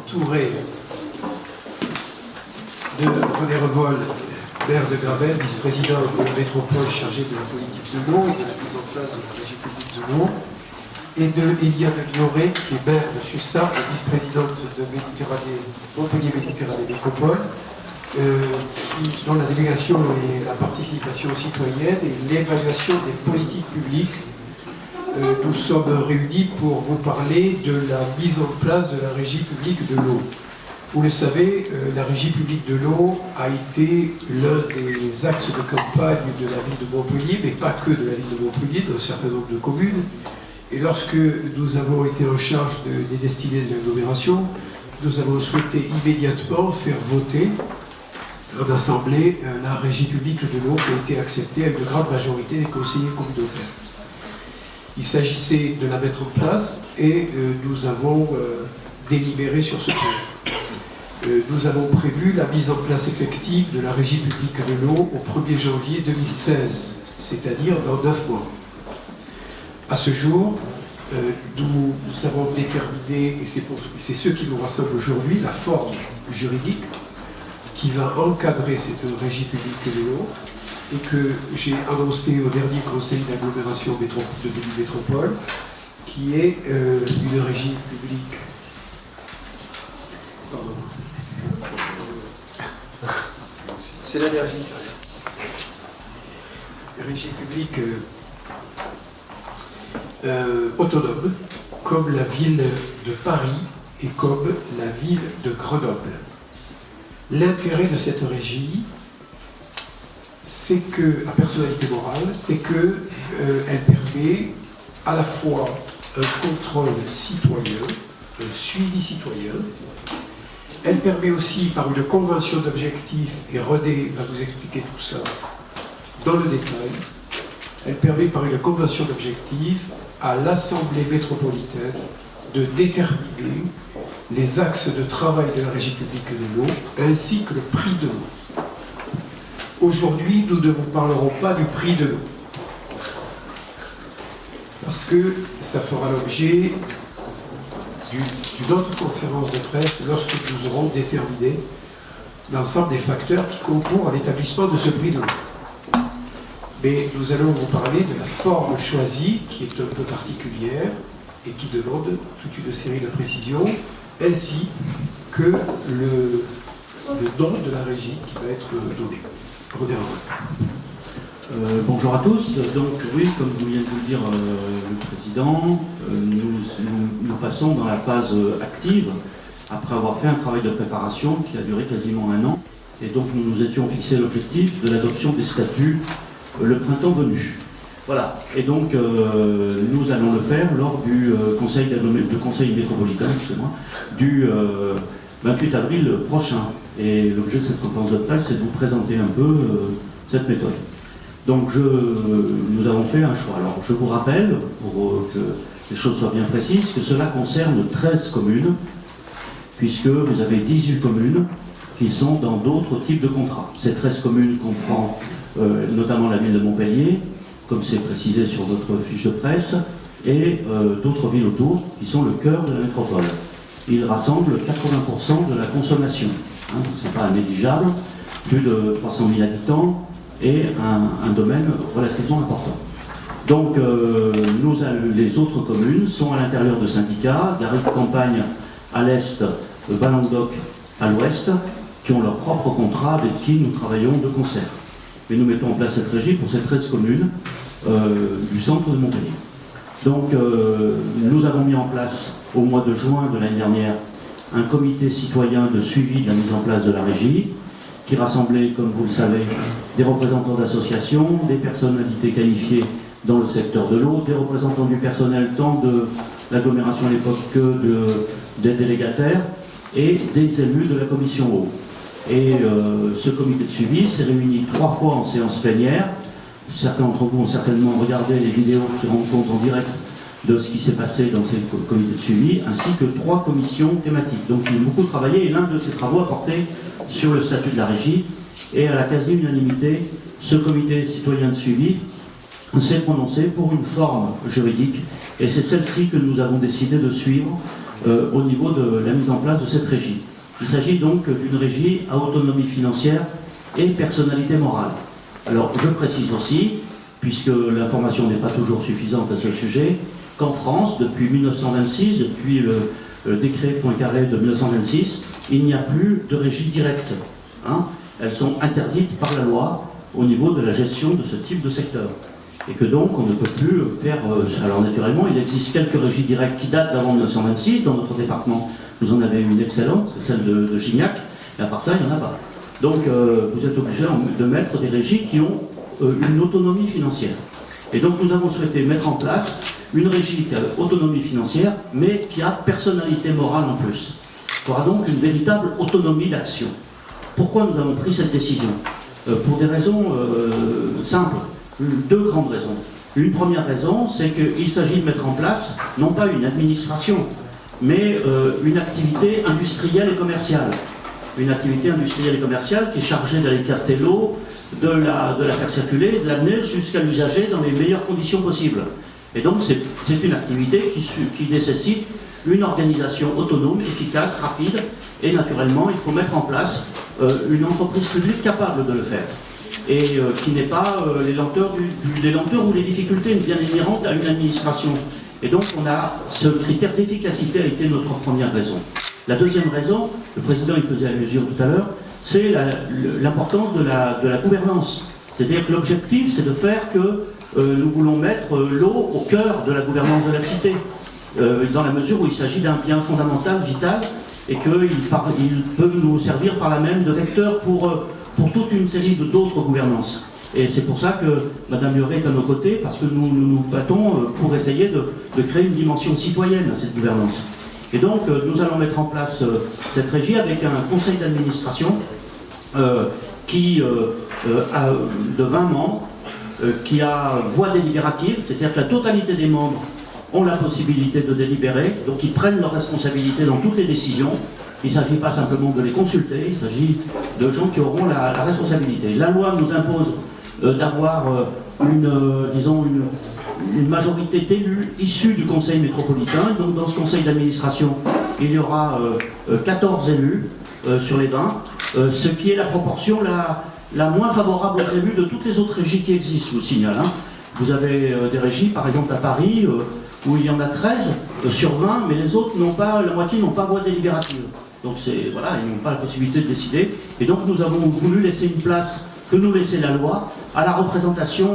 entouré de René Revol, maire de Gravel, vice-président de la métropole chargé de la politique de l'eau et de la mise en place de la régie publique de l'eau, et de Eliane Lioré, qui est maire de Sussat et vice-présidente de Montpellier Méditerranée Métropole, dont la délégation est la participation citoyenne et l'évaluation des politiques publiques. Nous sommes réunis pour vous parler de la mise en place de la régie publique de l'eau. Vous le savez, la régie publique de l'eau a été l'un des axes de campagne de la ville de Montpellier, mais pas que de la ville de Montpellier, d'un certain nombre de communes. Et lorsque nous avons été en charge des destinées de l'agglomération, nous avons souhaité immédiatement faire voter en assemblée la régie publique de l'eau qui a été acceptée avec une grande majorité des conseillers communautaires. Il s'agissait de la mettre en place et nous avons délibéré sur ce point. Nous avons prévu la mise en place effective de la régie publique de l'eau au 1er janvier 2016, c'est-à-dire dans 9 mois. À ce jour, nous avons déterminé, et c'est ce qui nous rassemble aujourd'hui, la forme juridique qui va encadrer cette régie publique de l'eau et que j'ai annoncé au dernier conseil d'agglomération de métropole, qui est une régie publique. Pardon. C'est l'allergie. Régie publique autonome, comme la ville de Paris et comme la ville de Grenoble. L'intérêt de cette régie, c'est que, à personnalité morale, c'est qu'elle permet à la fois un contrôle citoyen, un suivi citoyen. Elle permet aussi, par une convention d'objectifs, et René va vous expliquer tout ça dans le détail, elle permet par une convention d'objectifs à l'Assemblée métropolitaine de déterminer les axes de travail de la régie publique de l'eau, ainsi que le prix de l'eau. Aujourd'hui, nous ne vous parlerons pas du prix de l'eau, parce que ça fera l'objet d'une autre conférence de presse lorsque nous aurons déterminé l'ensemble des facteurs qui concourent à l'établissement de ce prix de l'eau. Mais nous allons vous parler de la forme choisie, qui est un peu particulière et qui demande toute une série de précisions, ainsi que le nom de la régie qui va être donné. Bonjour à tous. Donc oui, comme vous vient de vous le dire le Président, nous passons dans la phase active après avoir fait un travail de préparation qui a duré quasiment 1 an. Et donc nous nous étions fixé l'objectif de l'adoption des statuts le printemps venu. Voilà. Et donc nous allons le faire lors du conseil métropolitain, du 28 avril prochain. Et l'objet de cette conférence de presse, c'est de vous présenter un peu cette méthode. Donc nous avons fait un choix. Alors je vous rappelle, pour que les choses soient bien précises, que cela concerne 13 communes, puisque vous avez 18 communes qui sont dans d'autres types de contrats. Ces 13 communes comprennent notamment la ville de Montpellier, comme c'est précisé sur votre fiche de presse, et d'autres villes autour, qui sont le cœur de la métropole. Ils rassemblent 80% de la consommation. Ce n'est pas négligeable, plus de 300 000 habitants et un domaine relativement important. Donc les autres communes sont à l'intérieur de syndicats, Garrigue-Campagne à l'est, Bas-Languedoc à l'ouest, qui ont leur propre contrat avec qui nous travaillons de concert. Et nous mettons en place cette régie pour ces 13 communes du centre de Montpellier. Donc nous avons mis en place au mois de juin de l'année dernière un comité citoyen de suivi de la mise en place de la régie, qui rassemblait, comme vous le savez, des représentants d'associations, des personnalités qualifiées dans le secteur de l'eau, des représentants du personnel tant de l'agglomération à l'époque que des délégataires, et des élus de la commission eau. Et ce comité de suivi s'est réuni 3 fois en séance plénière. Certains d'entre vous ont certainement regardé les vidéos qui rendent compte en direct de ce qui s'est passé dans ces comités de suivi, ainsi que 3 commissions thématiques. Donc ils ont beaucoup travaillé, et l'un de ces travaux a porté sur le statut de la régie, et à la quasi-unanimité, ce comité citoyen de suivi s'est prononcé pour une forme juridique, et c'est celle-ci que nous avons décidé de suivre au niveau de la mise en place de cette régie. Il s'agit donc d'une régie à autonomie financière et personnalité morale. Alors je précise aussi, puisque l'information n'est pas toujours suffisante à ce sujet, qu'en France, depuis 1926, depuis le décret Poincaré de 1926, il n'y a plus de régie directe. Hein. Elles sont interdites par la loi au niveau de la gestion de ce type de secteur. Et que donc on ne peut plus faire... alors naturellement, il existe quelques régies directes qui datent d'avant 1926. Dans notre département, vous en avez une excellente, c'est celle de Gignac, et à part ça, il n'y en a pas. Donc vous êtes obligé de mettre des régies qui ont une autonomie financière. Et donc nous avons souhaité mettre en place une régie qui a autonomie financière, mais qui a personnalité morale en plus. Il y aura donc une véritable autonomie d'action. Pourquoi nous avons pris cette décision? Pour des raisons simples, deux grandes raisons. Une première raison, c'est qu'il s'agit de mettre en place, non pas une administration, mais une activité industrielle et commerciale. Une activité industrielle et commerciale qui est chargée d'aller capter l'eau, de la faire circuler, de l'amener jusqu'à l'usager dans les meilleures conditions possibles. Et donc c'est une activité qui nécessite une organisation autonome, efficace, rapide, et naturellement il faut mettre en place une entreprise publique capable de le faire. Et qui n'est pas les lenteurs ou les difficultés bien inhérentes à une administration. Et donc on a ce critère d'efficacité a été notre première raison. La deuxième raison, le président y faisait allusion tout à l'heure, c'est l'importance de la gouvernance. C'est-à-dire que l'objectif, c'est de faire que nous voulons mettre l'eau au cœur de la gouvernance de la cité, dans la mesure où il s'agit d'un bien fondamental, vital, et qu'il peut nous servir par là même de vecteur pour toute une série d'autres gouvernances. Et c'est pour ça que Mme Lioré est à nos côtés, parce que nous nous battons pour essayer de créer une dimension citoyenne à cette gouvernance. Et donc, nous allons mettre en place cette régie avec un conseil d'administration de 20 membres, qui a voix délibérative, c'est-à-dire que la totalité des membres ont la possibilité de délibérer, donc ils prennent leurs responsabilités dans toutes les décisions. Il ne s'agit pas simplement de les consulter, il s'agit de gens qui auront la responsabilité. La loi nous impose d'avoir une majorité d'élus issus du conseil métropolitain. Donc dans ce conseil d'administration, il y aura 14 élus sur les 20, ce qui est la proportion la moins favorable aux élus de toutes les autres régies qui existent, je vous signale. Hein. Vous avez des régies, par exemple à Paris, où il y en a 13 sur 20, mais les autres la moitié n'ont pas voix délibérative. Donc voilà, ils n'ont pas la possibilité de décider. Et donc nous avons voulu laisser une place que nous laissait la loi à la représentation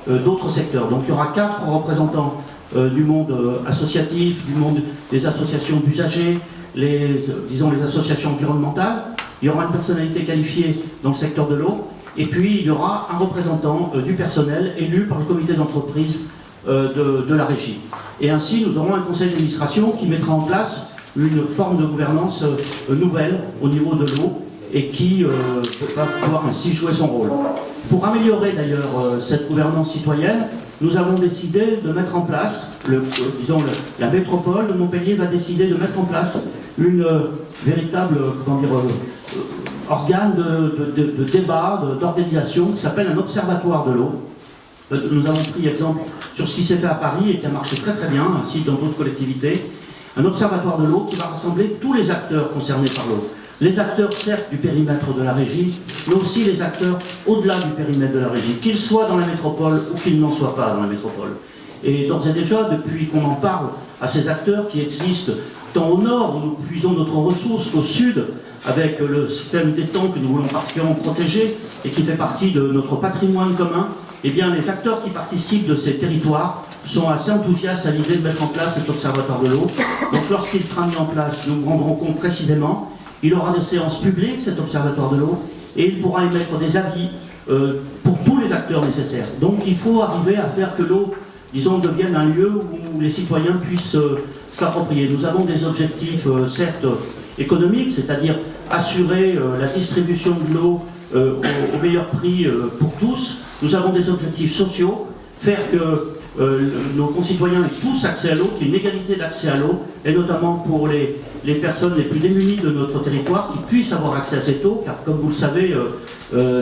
d'autres secteurs. Donc il y aura 4 représentants du monde associatif, du monde des associations d'usagers, les associations environnementales. Il y aura une personnalité qualifiée dans le secteur de l'eau. Et puis il y aura un représentant du personnel élu par le comité d'entreprise de la régie. Et ainsi nous aurons un conseil d'administration qui mettra en place une forme de gouvernance nouvelle au niveau de l'eau et qui va pouvoir ainsi jouer son rôle. Pour améliorer d'ailleurs cette gouvernance citoyenne, nous avons décidé de mettre en place, la métropole de Montpellier va décider de mettre en place une véritable organe de débat, d'organisation qui s'appelle un observatoire de l'eau. Nous avons pris exemple sur ce qui s'est fait à Paris et qui a marché très très bien, ainsi dans d'autres collectivités. Un observatoire de l'eau qui va rassembler tous les acteurs concernés par l'eau. Les acteurs, certes, du périmètre de la régie, mais aussi les acteurs au-delà du périmètre de la régie, qu'ils soient dans la métropole ou qu'ils n'en soient pas dans la métropole. Et d'ores et déjà, depuis qu'on en parle à ces acteurs qui existent tant au nord, où nous puisons notre ressource, qu'au sud, avec le système d'étang que nous voulons particulièrement protéger et qui fait partie de notre patrimoine commun, eh bien, les acteurs qui participent de ces territoires sont assez enthousiastes à l'idée de mettre en place cet observatoire de l'eau. Donc lorsqu'il sera mis en place, nous nous rendrons compte précisément, il aura des séances publiques, cet observatoire de l'eau, et il pourra émettre des avis pour tous les acteurs nécessaires. Donc il faut arriver à faire que l'eau, devienne un lieu où les citoyens puissent s'approprier. Nous avons des objectifs, certes, économiques, c'est-à-dire assurer la distribution de l'eau au meilleur prix pour tous. Nous avons des objectifs sociaux, faire que nos concitoyens aient tous accès à l'eau, qu'il y ait une égalité d'accès à l'eau, et notamment pour les personnes les plus démunies de notre territoire qui puissent avoir accès à cette eau, car comme vous le savez,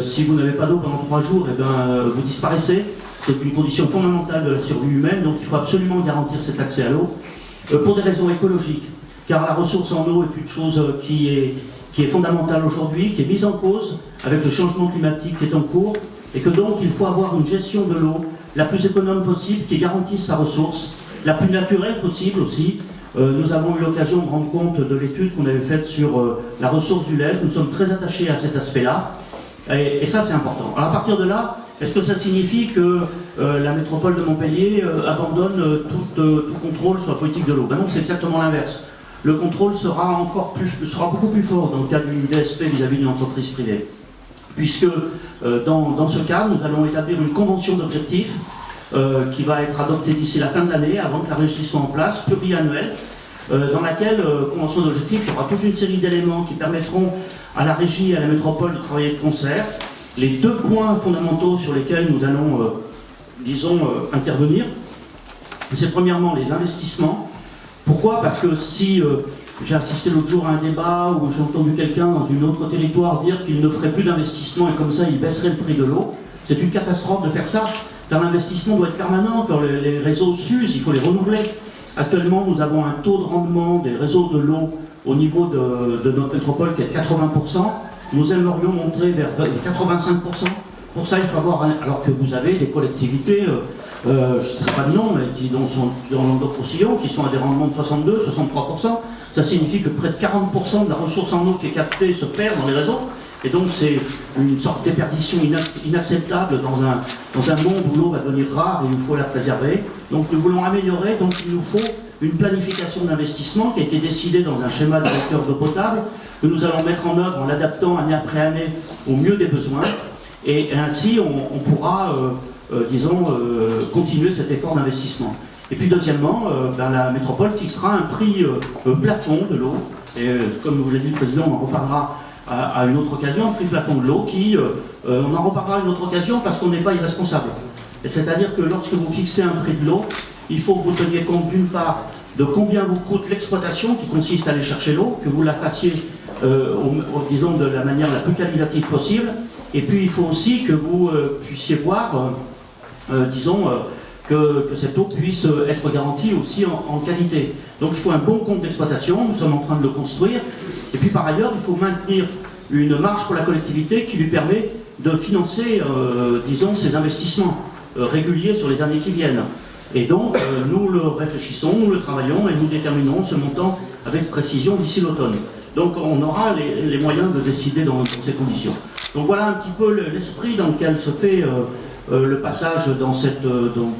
si vous n'avez pas d'eau pendant 3 jours, eh bien, vous disparaissez. C'est une condition fondamentale de la survie humaine, donc il faut absolument garantir cet accès à l'eau. Pour des raisons écologiques, car la ressource en eau est une chose qui est fondamentale aujourd'hui, qui est mise en cause avec le changement climatique qui est en cours, et que donc il faut avoir une gestion de l'eau la plus économe possible, qui garantisse sa ressource, la plus naturelle possible aussi. Nous avons eu l'occasion de rendre compte de l'étude qu'on avait faite sur la ressource du lait. Nous sommes très attachés à cet aspect-là, et ça c'est important. Alors à partir de là, est-ce que ça signifie que la métropole de Montpellier abandonne tout contrôle sur la politique de l'eau? Ben non, c'est exactement l'inverse. Le contrôle sera beaucoup plus fort dans le cadre d'une DSP vis-à-vis d'une entreprise privée. Puisque dans ce cas, nous allons établir une convention d'objectifs qui va être adoptée d'ici la fin de l'année, avant que la régie soit en place, pluriannuelle, dans laquelle, convention d'objectifs, il y aura toute une série d'éléments qui permettront à la régie et à la métropole de travailler de concert. Les deux points fondamentaux sur lesquels nous allons, intervenir, c'est premièrement les investissements. Pourquoi? Parce que si j'ai assisté l'autre jour à un débat où j'ai entendu quelqu'un dans un autre territoire dire qu'il ne ferait plus d'investissement et comme ça il baisserait le prix de l'eau, c'est une catastrophe de faire ça. Car l'investissement doit être permanent, quand les réseaux s'usent, il faut les renouveler. Actuellement, nous avons un taux de rendement des réseaux de l'eau au niveau de notre métropole qui est de 80%. Nous aimerions monter vers 85%. Pour ça, il faut avoir, alors que vous avez des collectivités, je ne citerai pas de nom, mais qui sont dans Languedoc-Roussillon, qui sont à des rendements de 62, 63%. Ça signifie que près de 40% de la ressource en eau qui est captée se perd dans les réseaux. Et donc c'est une sorte d'éperdition inacceptable dans un monde où l'eau va devenir rare et il faut la préserver. Donc nous voulons améliorer, donc il nous faut une planification d'investissement qui a été décidée dans un schéma directeur d'eau potable, que nous allons mettre en œuvre en l'adaptant année après année au mieux des besoins. Et ainsi on pourra, continuer cet effort d'investissement. Et puis deuxièmement, la métropole fixera un prix plafond de l'eau. Et comme vous l'avez dit le Président, on en reparlera à une autre occasion, un prix plafond de l'eau qui, on en reparlera à une autre occasion parce qu'on n'est pas irresponsable. C'est-à-dire que lorsque vous fixez un prix de l'eau, il faut que vous teniez compte d'une part de combien vous coûte l'exploitation qui consiste à aller chercher l'eau, que vous la fassiez, disons, de la manière la plus qualitative possible. Et puis il faut aussi que vous puissiez voir, que cette eau puisse être garantie aussi en qualité. Donc il faut un bon compte d'exploitation, nous sommes en train de le construire. Et puis par ailleurs, il faut maintenir une marge pour la collectivité qui lui permet de financer, ses investissements réguliers sur les années qui viennent. Et donc, nous le réfléchissons, nous le travaillons et nous déterminerons ce montant avec précision d'ici l'automne. Donc on aura les moyens de décider dans ces conditions. Donc voilà un petit peu l'esprit dans lequel se fait le passage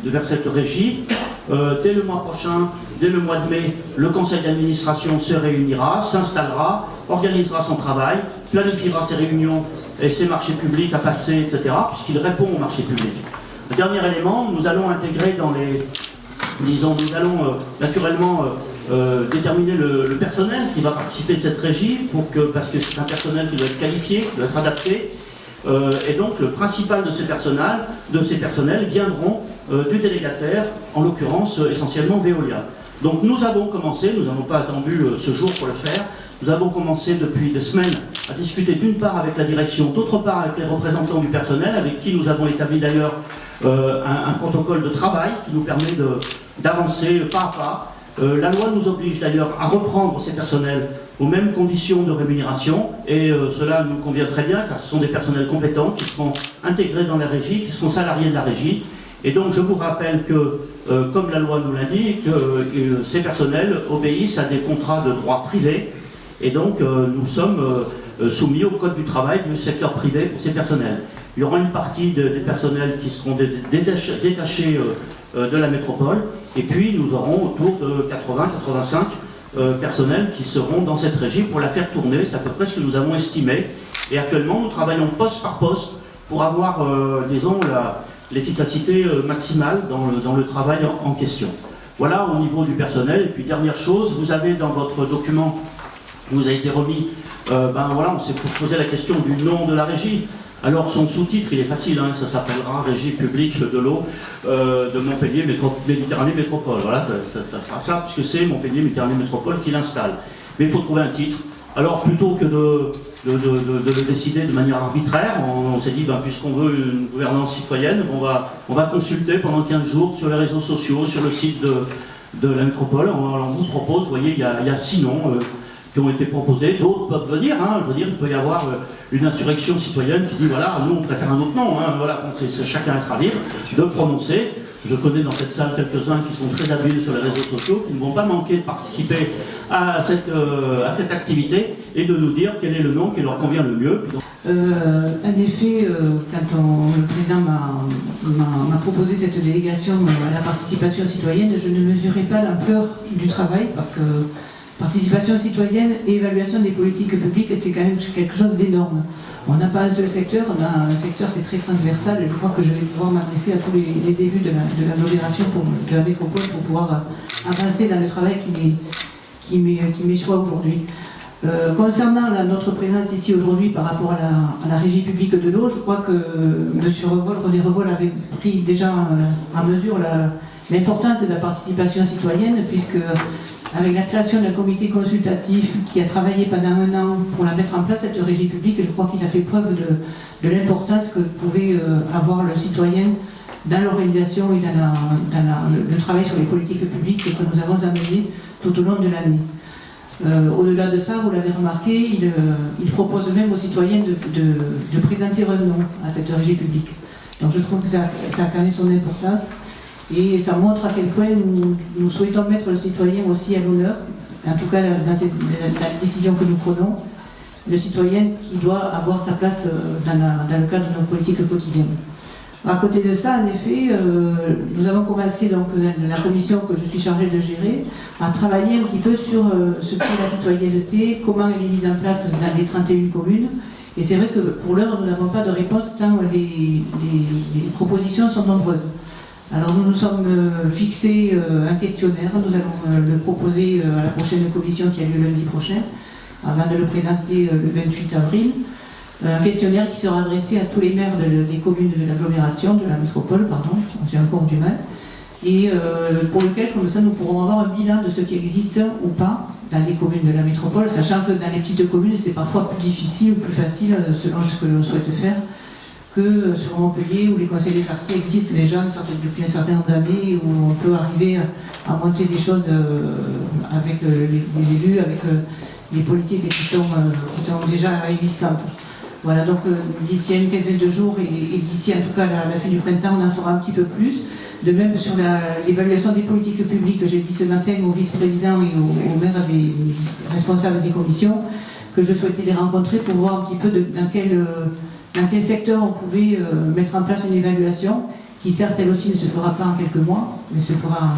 vers cette régie. Dès le mois prochain, dès le mois de mai, le conseil d'administration se réunira, s'installera, organisera son travail, planifiera ses réunions et ses marchés publics à passer, etc., puisqu'il répond aux marchés publics. Le dernier élément, nous allons intégrer naturellement déterminer le personnel qui va participer de cette régie, parce que c'est un personnel qui doit être qualifié, qui doit être adapté. Et donc le principal de ces personnels viendront du délégataire, en l'occurrence essentiellement Veolia. Donc nous avons commencé, nous n'avons pas attendu ce jour pour le faire, nous avons commencé depuis des semaines à discuter d'une part avec la direction, d'autre part avec les représentants du personnel, avec qui nous avons établi d'ailleurs un protocole de travail qui nous permet d'avancer pas à pas. La loi nous oblige d'ailleurs à reprendre ces personnels aux mêmes conditions de rémunération et cela nous convient très bien car ce sont des personnels compétents qui seront intégrés dans la régie, qui seront salariés de la régie. Et donc je vous rappelle que, comme la loi nous l'indique, ces personnels obéissent à des contrats de droit privé et donc nous sommes soumis au code du travail du secteur privé pour ces personnels. Il y aura une partie des personnels qui seront détachés de la métropole et puis nous aurons autour de 80-85 personnels qui seront dans cette régie pour la faire tourner. C'est à peu près ce que nous avons estimé. Et actuellement, nous travaillons poste par poste pour avoir, l'efficacité maximale dans le travail en question. Voilà au niveau du personnel. Et puis dernière chose, vous avez dans votre document qui vous a été remis, on s'est posé la question du nom de la régie. Alors son sous-titre, il est facile, ça s'appellera Régie publique de l'eau de Montpellier Méditerranée Métropole. Voilà, ça sera ça, puisque c'est Montpellier Méditerranée Métropole qui l'installe. Mais il faut trouver un titre. Alors plutôt que de le décider de manière arbitraire, on s'est dit, puisqu'on veut une gouvernance citoyenne, on va consulter pendant 15 jours sur les réseaux sociaux, sur le site de la métropole. On vous propose, vous voyez, il y a 6 noms qui ont été proposés, d'autres peuvent venir, hein, je veux dire, il peut y avoir une insurrection citoyenne qui dit voilà, nous on préfère un autre nom, hein, voilà, chacun sera libre de prononcer. Je connais dans cette salle quelques-uns qui sont très habiles sur les réseaux sociaux, qui ne vont pas manquer de participer à cette activité et de nous dire quel est le nom qui leur convient le mieux. En effet, quand le président m'a proposé cette délégation à la participation citoyenne, je ne mesurais pas l'ampleur du travail, parce que participation citoyenne et évaluation des politiques publiques, c'est quand même quelque chose d'énorme. On n'a pas un seul secteur, on a un secteur, c'est très transversal, et je crois que je vais pouvoir m'adresser à tous les élus de l'agglomération, de la métropole, pour pouvoir avancer dans le travail qui m'échoit aujourd'hui. Concernant notre présence ici aujourd'hui par rapport à la régie publique de l'eau, je crois que M. René Revol avait pris déjà en mesure l'importance de la participation citoyenne, puisque avec la création d'un comité consultatif qui a travaillé pendant 1 an pour la mettre en place, cette régie publique, je crois qu'il a fait preuve de l'importance que pouvait avoir le citoyen dans l'organisation et dans le travail sur les politiques publiques que nous avons amenées tout au long de l'année. Au-delà de ça, vous l'avez remarqué, il propose même aux citoyens de présenter un nom à cette régie publique. Donc je trouve que ça a quand même son importance. Et ça montre à quel point nous souhaitons mettre le citoyen aussi à l'honneur, en tout cas dans la décision que nous prenons, le citoyen qui doit avoir sa place dans le cadre de nos politiques quotidiennes. À côté de ça, en effet, nous avons commencé, donc, la commission que je suis chargée de gérer, à travailler un petit peu sur ce qu'est la citoyenneté, comment elle est mise en place dans les 31 communes. Et c'est vrai que pour l'heure, nous n'avons pas de réponse tant les propositions sont nombreuses. Alors nous nous sommes fixés un questionnaire, nous allons le proposer à la prochaine commission qui a lieu lundi prochain, avant de le présenter le 28 avril. Un questionnaire qui sera adressé à tous les maires des communes de l'agglomération, de la métropole, pardon, j'ai encore du mal, et pour lequel, comme ça, nous pourrons avoir un bilan de ce qui existe ou pas dans les communes de la métropole, sachant que dans les petites communes, c'est parfois plus difficile ou plus facile, selon ce que l'on souhaite faire, que sur Montpellier, où les conseils des quartiers existent déjà depuis un certain nombre d'années, où on peut arriver à monter des choses avec les élus, avec les politiques qui sont déjà existantes. Voilà, donc d'ici à une quinzaine de jours et d'ici en tout cas à la fin du printemps, on en saura un petit peu plus. De même sur l'évaluation des politiques publiques, j'ai dit ce matin au vice-président et au maire des responsables des commissions que je souhaitais les rencontrer pour voir un petit peu dans quel secteur on pouvait mettre en place une évaluation qui certes elle aussi ne se fera pas en quelques mois, mais se fera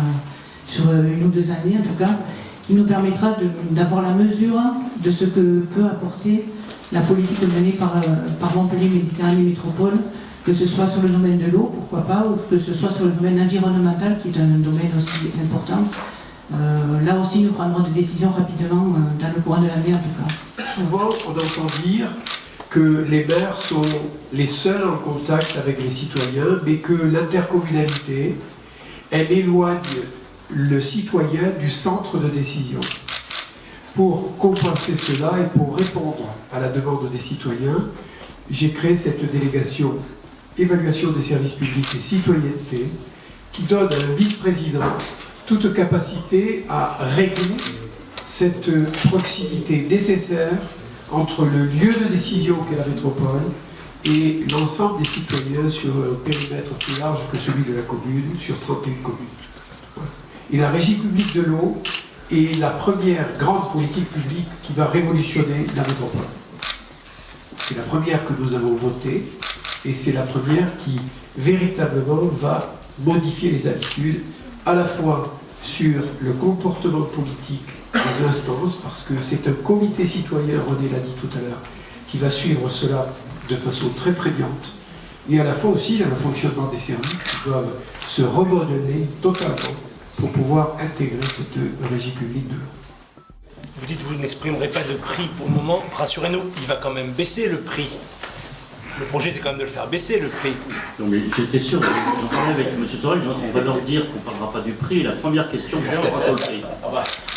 sur 1 ou 2 années en tout cas, qui nous permettra d'avoir la mesure de ce que peut apporter la politique menée par Montpellier Méditerranée Métropole, que ce soit sur le domaine de l'eau, pourquoi pas, ou que ce soit sur le domaine environnemental, qui est un domaine aussi important. Là aussi, nous prendrons des décisions rapidement dans le courant de l'année en tout cas. Souvent, on entend dire que les maires sont les seuls en contact avec les citoyens, mais que l'intercommunalité, elle éloigne le citoyen du centre de décision. Pour compenser cela et pour répondre à la demande des citoyens, j'ai créé cette délégation évaluation des services publics et citoyenneté qui donne à un vice-président toute capacité à régler cette proximité nécessaire entre le lieu de décision qu'est la métropole et l'ensemble des citoyens sur un périmètre plus large que celui de la commune, sur 31 communes. Voilà. Et la régie publique de l'eau est la première grande politique publique qui va révolutionner la métropole. C'est la première que nous avons votée et c'est la première qui véritablement va modifier les habitudes à la fois sur le comportement politique des instances, parce que c'est un comité citoyen, René l'a dit tout à l'heure, qui va suivre cela de façon très prégnante, et à la fois aussi dans le fonctionnement des services qui doivent se remodeler totalement pour pouvoir intégrer cette régie publique de l'eau. Vous dites que vous n'exprimerez pas de prix pour le moment, rassurez-nous, il va quand même baisser le prix. Le projet, c'est quand même de le faire baisser, le prix. Non, mais j'étais sûr, j'en parlais avec M. Sorel, on va leur dire qu'on ne parlera pas du prix. La première question, c'est sur le prix.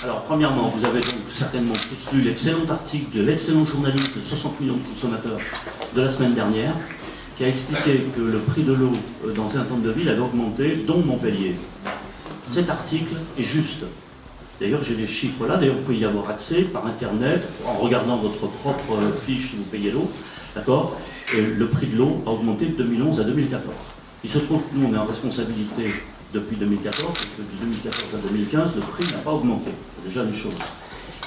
Alors, premièrement, vous avez donc certainement tous lu l'excellent article de l'excellent journaliste de 60 millions de consommateurs de la semaine dernière, qui a expliqué que le prix de l'eau dans un centre de ville avait augmenté, dont Montpellier. cet article est juste. D'ailleurs, j'ai les chiffres là, d'ailleurs, vous pouvez y avoir accès par Internet, en regardant votre propre fiche si vous payez l'eau, d'accord? Le prix de l'eau a augmenté de 2011 à 2014. Il se trouve que nous, on est en responsabilité depuis 2014, et depuis 2014 à 2015, le prix n'a pas augmenté. C'est déjà une chose.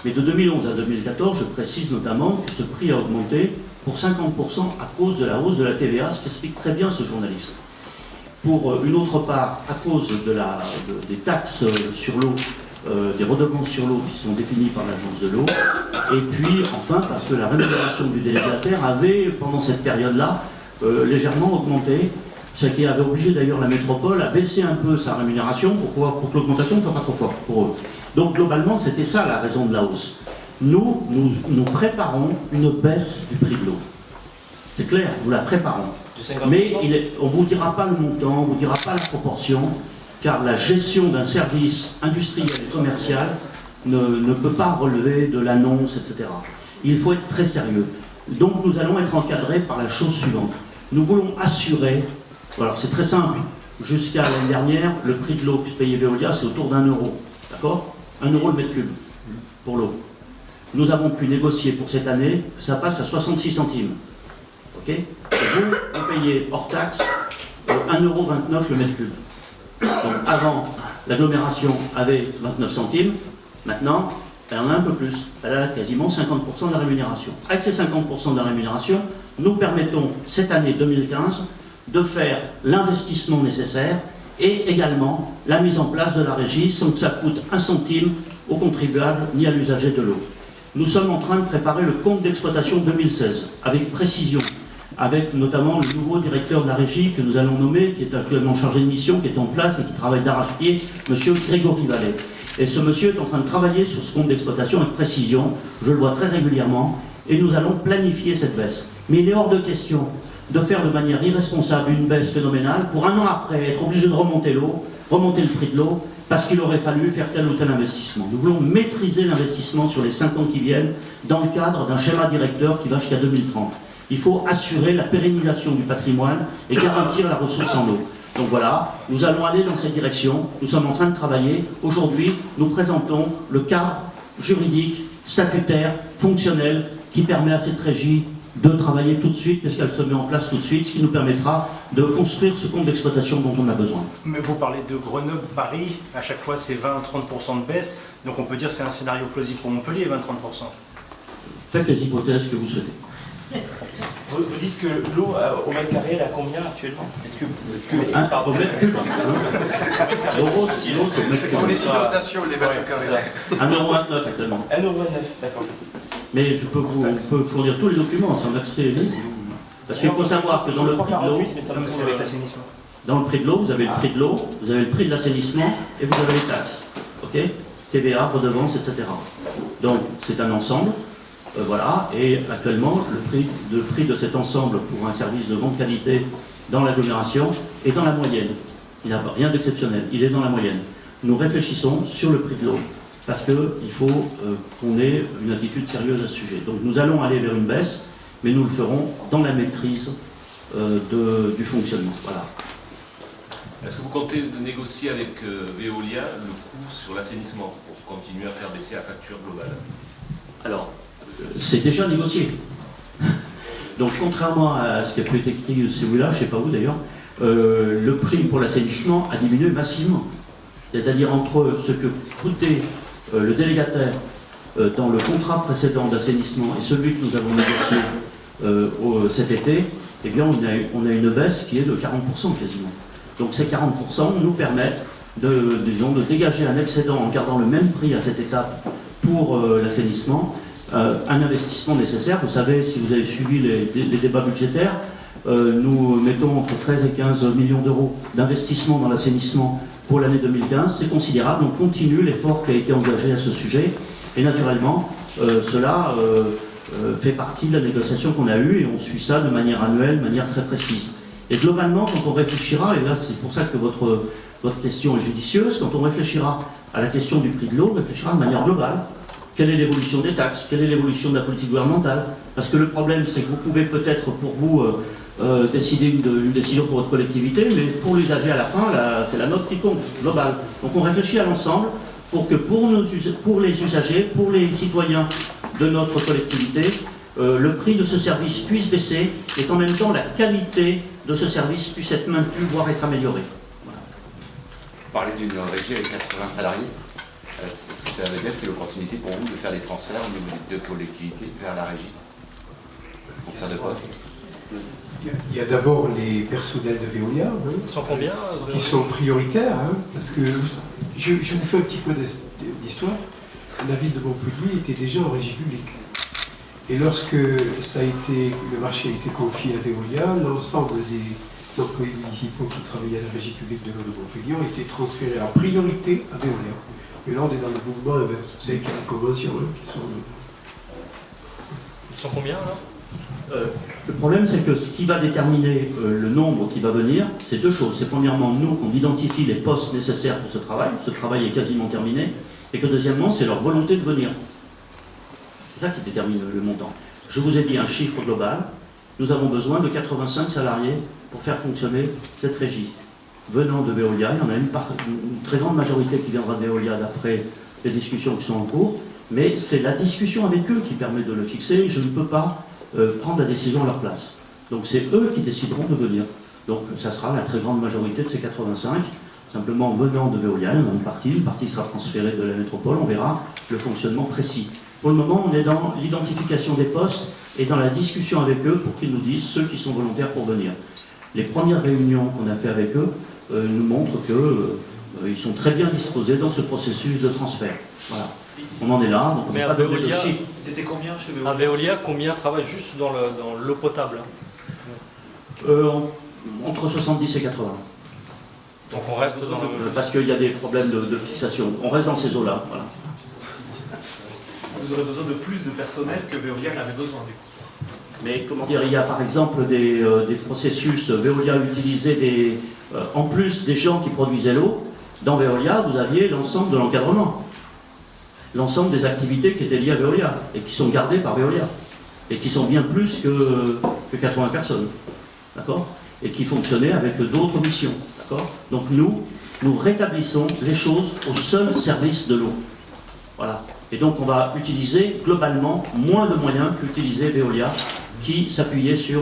Mais de 2011 à 2014, je précise notamment que ce prix a augmenté pour 50% à cause de la hausse de la TVA, ce qui explique très bien ce journaliste. Pour une autre part, à cause des taxes sur l'eau, des redevances sur l'eau qui sont définies par l'agence de l'eau, et puis enfin parce que la rémunération du délégataire avait, pendant cette période-là, légèrement augmenté, ce qui avait obligé d'ailleurs la métropole à baisser un peu sa rémunération pour que l'augmentation ne soit pas trop forte pour eux. Donc globalement, c'était ça la raison de la hausse. Nous préparons une baisse du prix de l'eau. C'est clair, nous la préparons. Mais on ne vous dira pas le montant, on ne vous dira pas la proportion, car la gestion d'un service industriel et commercial ne peut pas relever de l'annonce, etc. Il faut être très sérieux. Donc nous allons être encadrés par la chose suivante. Nous voulons assurer, alors c'est très simple, jusqu'à l'année dernière, le prix de l'eau que payait Veolia, c'est autour d'1 €, d'accord? 1 € le mètre cube pour l'eau. Nous avons pu négocier pour cette année, ça passe à 66 centimes. Ok? Et vous payez hors taxe 1,29 € le mètre cube. Donc avant, l'agglomération avait 29 centimes, maintenant, elle en a un peu plus. Elle a quasiment 50% de la rémunération. Avec ces 50% de la rémunération, nous permettons, cette année 2015, de faire l'investissement nécessaire et également la mise en place de la régie sans que ça coûte 1 centime aux contribuables ni à l'usager de l'eau. Nous sommes en train de préparer le compte d'exploitation 2016 avec précision, avec notamment le nouveau directeur de la régie que nous allons nommer, qui est actuellement chargé de mission, qui est en place et qui travaille d'arrache-pied, monsieur Grégory Vallet. Et ce monsieur est en train de travailler sur ce compte d'exploitation avec précision, je le vois très régulièrement, et nous allons planifier cette baisse. Mais il est hors de question de faire de manière irresponsable une baisse phénoménale pour un an après être obligé de remonter le prix de l'eau, parce qu'il aurait fallu faire tel ou tel investissement. Nous voulons maîtriser l'investissement sur les 5 ans qui viennent dans le cadre d'un schéma directeur qui va jusqu'à 2030. Il faut assurer la pérennisation du patrimoine et garantir la ressource en eau. Donc voilà, nous allons aller dans cette direction, nous sommes en train de travailler. Aujourd'hui, nous présentons le cadre juridique, statutaire, fonctionnel, qui permet à cette régie de travailler tout de suite, parce qu'elle se met en place tout de suite, ce qui nous permettra de construire ce compte d'exploitation dont on a besoin. Mais vous parlez de Grenoble, Paris, à chaque fois c'est 20-30% de baisse, donc on peut dire que c'est un scénario plausible pour Montpellier, 20-30%. Faites les hypothèses que vous souhaitez. Vous dites que l'eau au mètre carré, elle a combien actuellement? Au mètre cube. L'euro, sinon, c'est le mètre cube. On est sur notation, les mètres carrés. 1,29 € actuellement. 1,29 €, d'accord. Mais je peux vous fournir tous les documents, c'est un accès libre. Parce qu'il faut savoir que dans le prix de l'eau, C'est avec l'assainissement. dans le prix de l'eau, vous avez le prix de l'eau, vous avez le prix de l'assainissement et vous avez les taxes. Ok? TVA, redevances, etc. Donc c'est un ensemble. Voilà, et actuellement, le prix de cet ensemble pour un service de grande qualité dans l'agglomération est dans la moyenne. Il n'y a rien d'exceptionnel, il est dans la moyenne. Nous réfléchissons sur le prix de l'eau, parce qu'il faut qu'on ait une attitude sérieuse à ce sujet. Donc nous allons aller vers une baisse, mais nous le ferons dans la maîtrise du fonctionnement. Voilà. Est-ce que vous comptez négocier avec Veolia le coût sur l'assainissement pour continuer à faire baisser la facture globale? Alors, c'est déjà négocié. Donc, contrairement à ce qui a pu être écrit celui-là, je ne sais pas où d'ailleurs, le prix pour l'assainissement a diminué massivement. C'est-à-dire entre ce que coûtait le délégataire dans le contrat précédent d'assainissement et celui que nous avons négocié cet été, eh bien, on a une baisse qui est de 40% quasiment. Donc, ces 40% nous permettent de dégager un excédent en gardant le même prix à cette étape pour l'assainissement. Un investissement nécessaire. Vous savez, si vous avez suivi les débats budgétaires, nous mettons entre 13 et 15 millions d'euros d'investissement dans l'assainissement pour l'année 2015. C'est considérable. On continue l'effort qui a été engagé à ce sujet. Et naturellement, cela fait partie de la négociation qu'on a eue et on suit ça de manière annuelle, de manière très précise. Et globalement, quand on réfléchira, et là c'est pour ça que votre question est judicieuse, quand on réfléchira à la question du prix de l'eau, on réfléchira de manière globale. Quelle est l'évolution des taxes? Quelle est l'évolution de la politique gouvernementale? Parce que le problème, c'est que vous pouvez peut-être, pour vous, décider une décision pour votre collectivité, mais pour l'usager à la fin, c'est la note qui compte, globale. Donc on réfléchit à l'ensemble pour que pour les usagers, pour les citoyens de notre collectivité, le prix de ce service puisse baisser et qu'en même temps la qualité de ce service puisse être maintenue, voire être améliorée. Voilà. Vous parlez d'une régie avec 80 salariés. Est-ce que ça veut dire que c'est l'opportunité pour vous de faire des transferts au niveau des deux collectivités vers la régie? Transfert de poste? Il y a d'abord les personnels de Veolia, hein, Ils sont combien qui sont prioritaires, hein, parce que je vous fais un petit peu d'histoire. La ville de Montpellier était déjà en régie publique. Et lorsque le marché a été confié à Veolia, l'ensemble des employés municipaux qui travaillaient à la régie publique de l'eau de Montpellier ont été transférés en priorité à Veolia. Et là, on est dans le mouvement inverse. Vous savez qu'il y a des conventions qui sont... Ils sont combien alors? Le problème, c'est que ce qui va déterminer le nombre qui va venir, c'est deux choses. C'est premièrement, nous, qu'on identifie les postes nécessaires pour ce travail. Ce travail est quasiment terminé. Et que deuxièmement, c'est leur volonté de venir. C'est ça qui détermine le montant. Je vous ai dit un chiffre global. Nous avons besoin de 85 salariés pour faire fonctionner cette régie. Venant de Veolia, il y en a une très grande majorité qui viendra de Veolia d'après les discussions qui sont en cours. Mais c'est la discussion avec eux qui permet de le fixer. Je ne peux pas prendre la décision à leur place. Donc c'est eux qui décideront de venir. Donc ça sera la très grande majorité de ces 85, simplement venant de Veolia, il y en a une partie sera transférée de la métropole, on verra le fonctionnement précis. Pour le moment, on est dans l'identification des postes et dans la discussion avec eux pour qu'ils nous disent ceux qui sont volontaires pour venir. Les premières réunions qu'on a fait avec eux nous montrent qu'ils sont très bien disposés dans ce processus de transfert. Voilà. On en est là, donc on Mais ne à peut pas donner de Veolia, chiffres. C'était combien chez Veolia? À Veolia, combien travaillent juste dans l'eau potable? Entre 70 et 80. Donc on reste dans le... Parce qu'il y a des problèmes de fixation. On reste dans ces eaux-là. Voilà. Vous aurez besoin de plus de personnel que Veolia n'avait besoin. Mais comment dire, il y a par exemple des processus. Veolia utilisait en plus des gens qui produisaient l'eau. Dans Veolia, vous aviez l'ensemble de l'encadrement. L'ensemble des activités qui étaient liées à Veolia et qui sont gardées par Veolia. Et qui sont bien plus que 80 personnes. D'accord? Et qui fonctionnaient avec d'autres missions. D'accord? Donc nous rétablissons les choses au seul service de l'eau. Voilà. Et donc on va utiliser globalement moins de moyens qu'utilisait Veolia, qui s'appuyait sur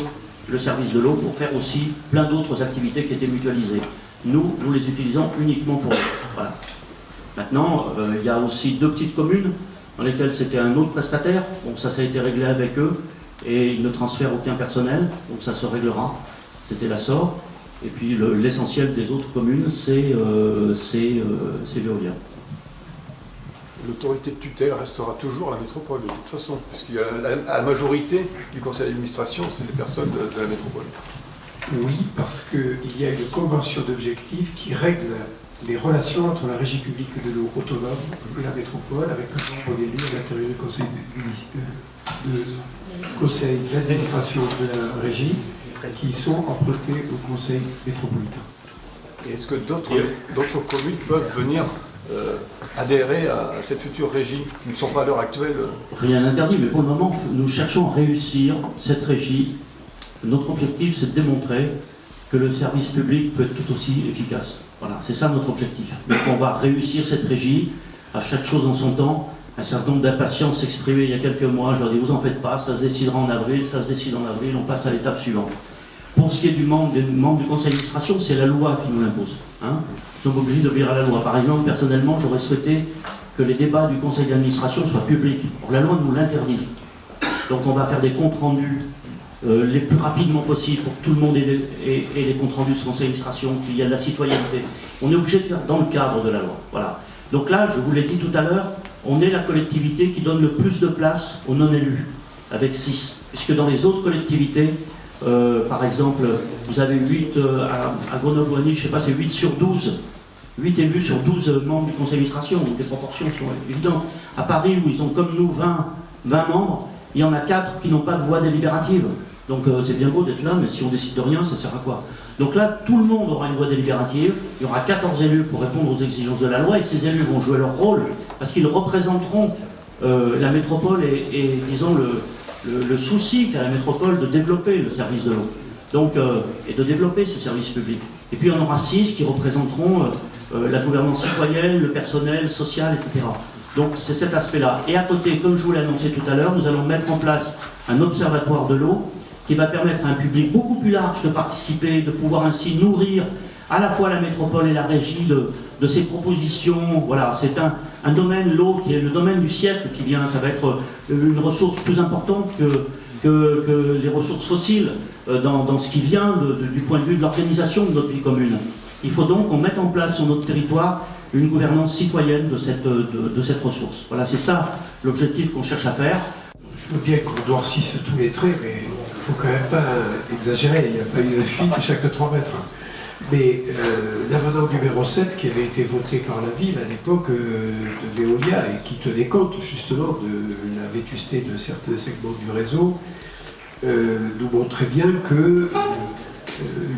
le service de l'eau pour faire aussi plein d'autres activités qui étaient mutualisées. Nous les utilisons uniquement pour l'eau. Voilà. Maintenant, il y a aussi deux petites communes dans lesquelles c'était un autre prestataire. Donc ça a été réglé avec eux et ils ne transfèrent aucun personnel, donc ça se réglera. C'était la SOR. Et puis l'essentiel des autres communes, c'est Veolia. L'autorité de tutelle restera toujours la métropole de toute façon, puisqu'il y a la majorité du conseil d'administration, c'est les personnes de la métropole. Oui, parce qu'il y a une convention d'objectifs qui règle les relations entre la régie publique de l'eau autonome et la métropole, avec le nombre d'élus à l'intérieur du conseil d'administration de la régie, qui sont empruntés au conseil métropolitain. Et est-ce que d'autres communes peuvent venir adhérer à cette future régie, qui ne sont pas à l'heure actuelle? Rien n'interdit, mais pour le moment, nous cherchons à réussir cette régie. Notre objectif, c'est de démontrer que le service public peut être tout aussi efficace. Voilà, c'est ça notre objectif. Donc on va réussir cette régie, à chaque chose en son temps. Un certain nombre d'impatience s'exprimait il y a quelques mois, je leur dis, vous en faites pas, ça se décidera en avril, ça se décide en avril, on passe à l'étape suivante. Pour ce qui est des membres du conseil d'administration, c'est la loi qui nous l'impose. Hein. Nous sommes obligés d'obéir à la loi. Par exemple, personnellement, j'aurais souhaité que les débats du conseil d'administration soient publics. Or, la loi nous l'interdit. Donc on va faire des comptes rendus les plus rapidement possible pour que tout le monde ait les comptes rendus de ce conseil d'administration, qu'il y a de la citoyenneté. On est obligé de faire dans le cadre de la loi. Voilà. Donc là, je vous l'ai dit tout à l'heure, on est la collectivité qui donne le plus de place aux non-élus, avec 6. Puisque dans les autres collectivités, par exemple, vous avez 8 à Grenoble-Nice, je ne sais pas, c'est 8 sur 12. 8 élus sur 12 membres du conseil d'administration, donc les proportions sont évidentes. À Paris, où ils ont comme nous 20 membres, il y en a 4 qui n'ont pas de voix délibérative. Donc c'est bien beau d'être là, mais si on décide de rien, ça sert à quoi? Donc là, tout le monde aura une voix délibérative, il y aura 14 élus pour répondre aux exigences de la loi, et ces élus vont jouer leur rôle, parce qu'ils représenteront la métropole et disons, le souci qu'a la métropole de développer le service de l'eau. Donc, et de développer ce service public. Et puis on aura 6 qui représenteront la gouvernance citoyenne, le personnel, social, etc. Donc c'est cet aspect-là. Et à côté, comme je vous l'ai annoncé tout à l'heure, nous allons mettre en place un observatoire de l'eau qui va permettre à un public beaucoup plus large de participer, de pouvoir ainsi nourrir à la fois la métropole et la régie de ces propositions. Voilà, c'est un domaine, l'eau, qui est le domaine du siècle qui vient. Ça va être une ressource plus importante que les ressources fossiles dans ce qui vient du point de vue de l'organisation de notre vie commune. Il faut donc qu'on mette en place sur notre territoire une gouvernance citoyenne de cette ressource. Voilà, c'est ça l'objectif qu'on cherche à faire. Je veux bien qu'on noircisse tous les traits, mais il ne faut quand même pas exagérer. Il n'y a pas une fuite chaque 3 mètres. Mais l'avenant numéro 7 qui avait été voté par la ville à l'époque de Veolia et qui tenait compte justement de la vétusté de certains segments du réseau, nous montrait bien que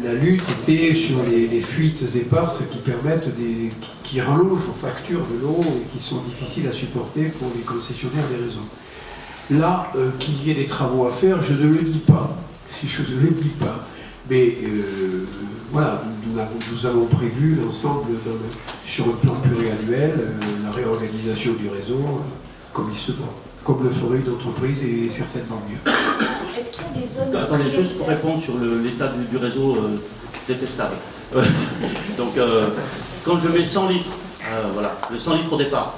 la lutte était sur les fuites éparses qui rallongent aux factures de l'eau et qui sont difficiles à supporter pour les concessionnaires des réseaux. Là, qu'il y ait des travaux à faire, je ne le dis pas, si je ne le dis pas, mais voilà, nous avons prévu l'ensemble sur un plan pluriannuel, la réorganisation du réseau, comme il se doit, comme le ferait une entreprise et certainement mieux. Est-ce qu'il y a des zones... Attendez, juste pour répondre sur l'état du réseau détestable. Donc, quand je mets 100 litres, voilà, le 100 litres au départ,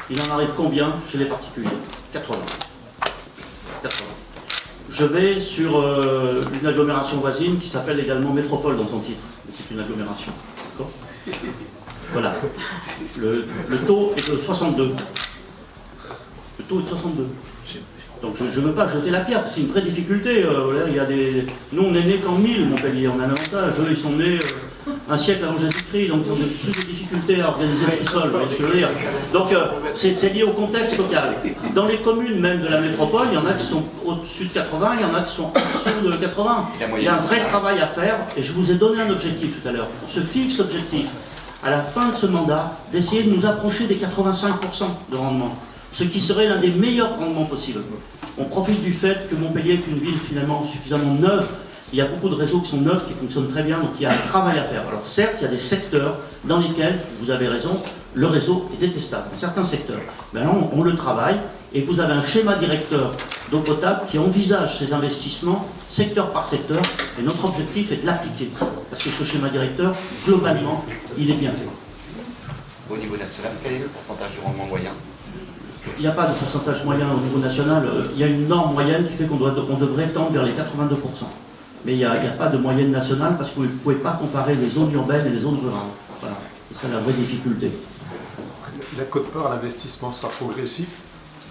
il en arrive combien chez les particuliers? 80. Je vais sur une agglomération voisine qui s'appelle également Métropole dans son titre. C'est une agglomération. Voilà. Le taux est de 62. Le taux est de 62. Donc je ne veux pas jeter la pierre, c'est une vraie difficulté. Il y a nous, on est nés qu'en 1000, Montpellier, on a un avantage. Eux, ils sont nés un siècle avant Jésus-Christ, donc ils ont plus de difficultés à organiser le sous-sol. Donc c'est lié au contexte local. Dans les communes même de la métropole, il y en a qui sont au-dessus de 80, il y en a qui sont en dessous de 80. Il y a un vrai travail à faire, et je vous ai donné un objectif tout à l'heure. On se fixe l'objectif, à la fin de ce mandat, d'essayer de nous approcher des 85% de rendement. Ce qui serait l'un des meilleurs rendements possibles. On profite du fait que Montpellier est une ville finalement suffisamment neuve. Il y a beaucoup de réseaux qui sont neufs, qui fonctionnent très bien, donc il y a un travail à faire. Alors certes, il y a des secteurs dans lesquels, vous avez raison, le réseau est détestable, dans certains secteurs. Mais là, on le travaille, et vous avez un schéma directeur d'eau potable qui envisage ces investissements secteur par secteur, et notre objectif est de l'appliquer. Parce que ce schéma directeur, globalement, il est bien fait. Au niveau national, quel est le pourcentage du rendement moyen? Il n'y a pas de pourcentage moyen au niveau national. Il y a une norme moyenne qui fait qu'on devrait tendre vers les 82%. Mais il n'y a pas de moyenne nationale parce que vous ne pouvez pas comparer les zones urbaines et les zones rurales. Voilà. C'est ça la vraie difficulté. La quote-part à l'investissement sera progressif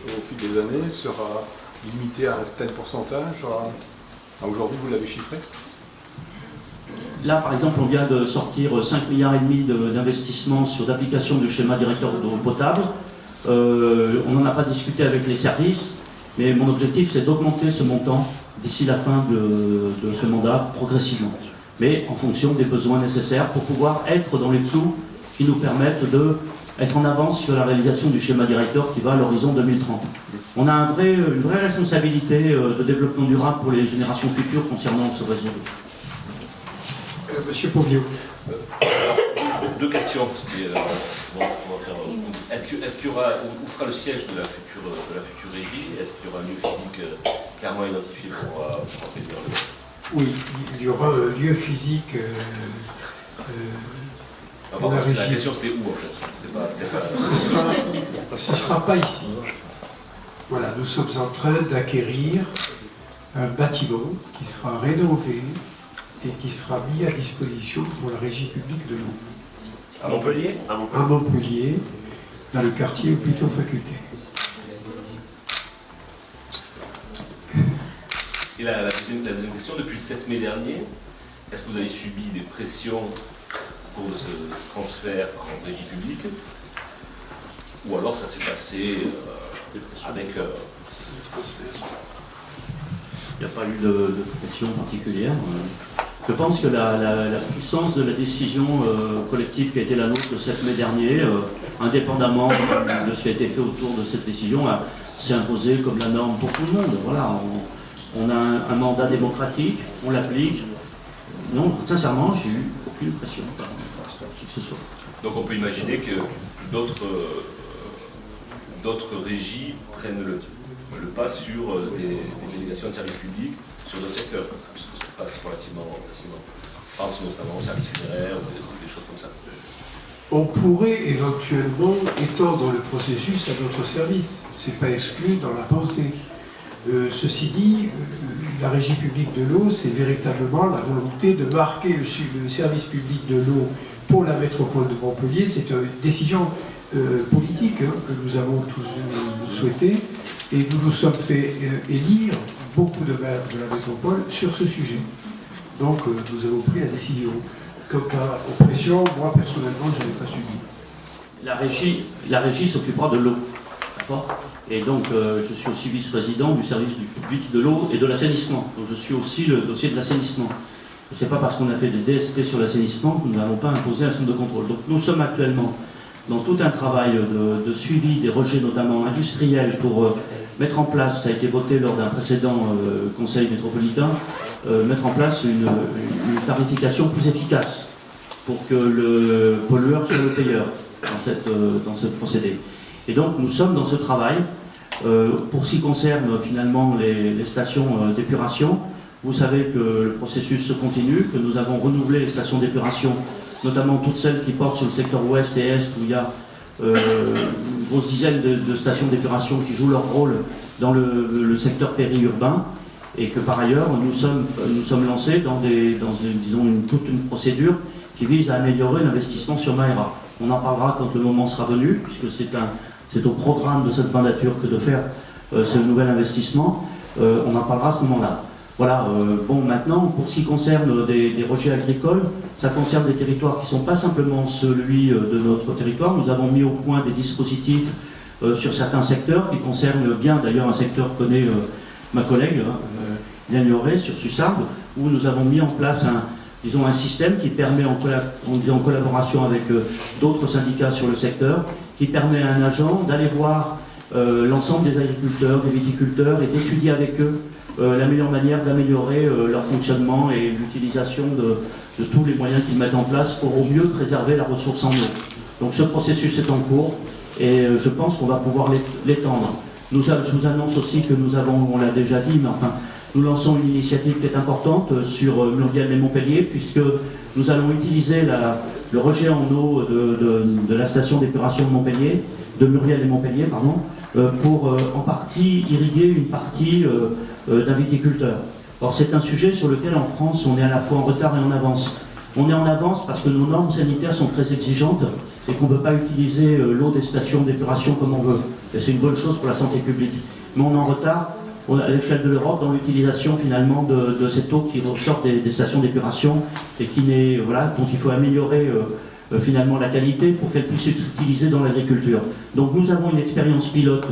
au fil des années, sera limité à un tel pourcentage. Aujourd'hui, vous l'avez chiffré? Là, par exemple, on vient de sortir 5,5 milliards d'investissements sur l'application du schéma directeur d'eau potable. On n'en a pas discuté avec les services, mais mon objectif c'est d'augmenter ce montant d'ici la fin de ce mandat progressivement, mais en fonction des besoins nécessaires pour pouvoir être dans les clous qui nous permettent d'être en avance sur la réalisation du schéma directeur qui va à l'horizon 2030. On a une vraie responsabilité de développement durable pour les générations futures concernant ce réseau. Monsieur Pauviot. Deux questions. Est-ce qu'il y aura, où sera le siège de la future régie? Est-ce qu'il y aura un lieu physique clairement identifié pour accueillir le... Oui, il y aura un lieu physique pour la régie. La question c'était où en fait? Ce sera pas ici. Voilà, nous sommes en train d'acquérir un bâtiment qui sera rénové et qui sera mis à disposition pour la régie publique de l'eau. À Montpellier? À Montpellier, dans le quartier plutôt faculté. Et la deuxième question, depuis le 7 mai dernier, est-ce que vous avez subi des pressions pour ce transfert en régie publique? Ou alors ça s'est passé avec... Il n'y a pas eu de pression particulière. Je pense que la puissance de la décision collective qui a été la nôtre le 7 mai dernier, indépendamment de ce qui a été fait autour de cette décision, s'est imposée comme la norme pour tout le monde. Voilà, on a un mandat démocratique, on l'applique, non, sincèrement, j'ai eu aucune pression par qui que ce soit. Donc on peut imaginer que d'autres régies prennent le pas sur des délégations de services publics sur d'autres secteurs, puisque ça passe relativement facilement. Je pense notamment aux services funéraires ou des choses comme ça. On pourrait éventuellement étendre le processus à d'autres services. Ce n'est pas exclu dans la pensée. Ceci dit, la régie publique de l'eau, c'est véritablement la volonté de marquer le service public de l'eau pour la métropole de Montpellier. C'est une décision politique que nous avons tous souhaité, et nous nous sommes fait élire beaucoup de maires de la métropole sur ce sujet. Donc nous avons pris la décision. Quant aux pressions, moi personnellement, je n'ai pas subi. La régie s'occupera de l'eau, d'accord ? Et donc je suis aussi vice-président du service du public de l'eau et de l'assainissement. Donc je suis aussi le dossier de l'assainissement. Et c'est pas parce qu'on a fait des DSP sur l'assainissement que nous n'avons pas imposé un centre de contrôle. Donc nous sommes actuellement dans tout un travail de suivi des rejets, notamment industriels, pour mettre en place, ça a été voté lors d'un précédent conseil métropolitain, mettre en place une tarification plus efficace pour que le pollueur soit le payeur dans ce procédé. Et donc nous sommes dans ce travail. Pour ce qui concerne finalement les stations d'épuration, vous savez que le processus se continue, que nous avons renouvelé les stations d'épuration, notamment toutes celles qui portent sur le secteur ouest et est, où il y a une grosse dizaine de stations d'épuration qui jouent leur rôle dans le secteur périurbain, et que par ailleurs nous sommes lancés dans toute une procédure qui vise à améliorer l'investissement sur Maera. On en parlera quand le moment sera venu, puisque c'est au programme de cette mandature que de faire ce nouvel investissement. On en parlera à ce moment-là. Voilà, bon, maintenant, pour ce qui concerne des rejets agricoles, ça concerne des territoires qui ne sont pas simplement celui de notre territoire. Nous avons mis au point des dispositifs sur certains secteurs, qui concernent bien d'ailleurs un secteur que connaît ma collègue, Yann Lloret, sur Sussargues, où nous avons mis en place un système qui permet, en collaboration avec d'autres syndicats sur le secteur, qui permet à un agent d'aller voir l'ensemble des agriculteurs, des viticulteurs, et d'étudier avec eux la meilleure manière d'améliorer leur fonctionnement et l'utilisation de tous les moyens qu'ils mettent en place pour au mieux préserver la ressource en eau. Donc ce processus est en cours et je pense qu'on va pouvoir l'étendre. Je vous annonce aussi que nous avons, on l'a déjà dit, mais enfin, nous lançons une initiative qui est importante sur Muriel et Montpellier, puisque nous allons utiliser le rejet en eau de la station d'épuration de Muriel et Montpellier, pour en partie irriguer une partie d'un viticulteur. Or c'est un sujet sur lequel en France on est à la fois en retard et en avance. On est en avance parce que nos normes sanitaires sont très exigeantes et qu'on ne peut pas utiliser l'eau des stations d'épuration comme on veut. Et c'est une bonne chose pour la santé publique. Mais on est en retard à l'échelle de l'Europe dans l'utilisation finalement de cette eau qui ressort des stations d'épuration et dont il faut améliorer finalement la qualité pour qu'elle puisse être utilisée dans l'agriculture. Donc nous avons une expérience pilote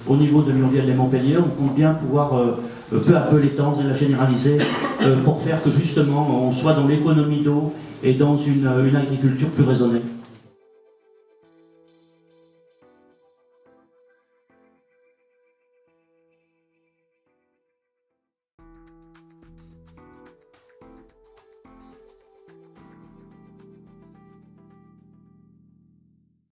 au niveau de Muriel et Montpellier. On compte bien pouvoir peu à peu l'étendre et la généraliser pour faire que justement on soit dans l'économie d'eau et dans une agriculture plus raisonnée.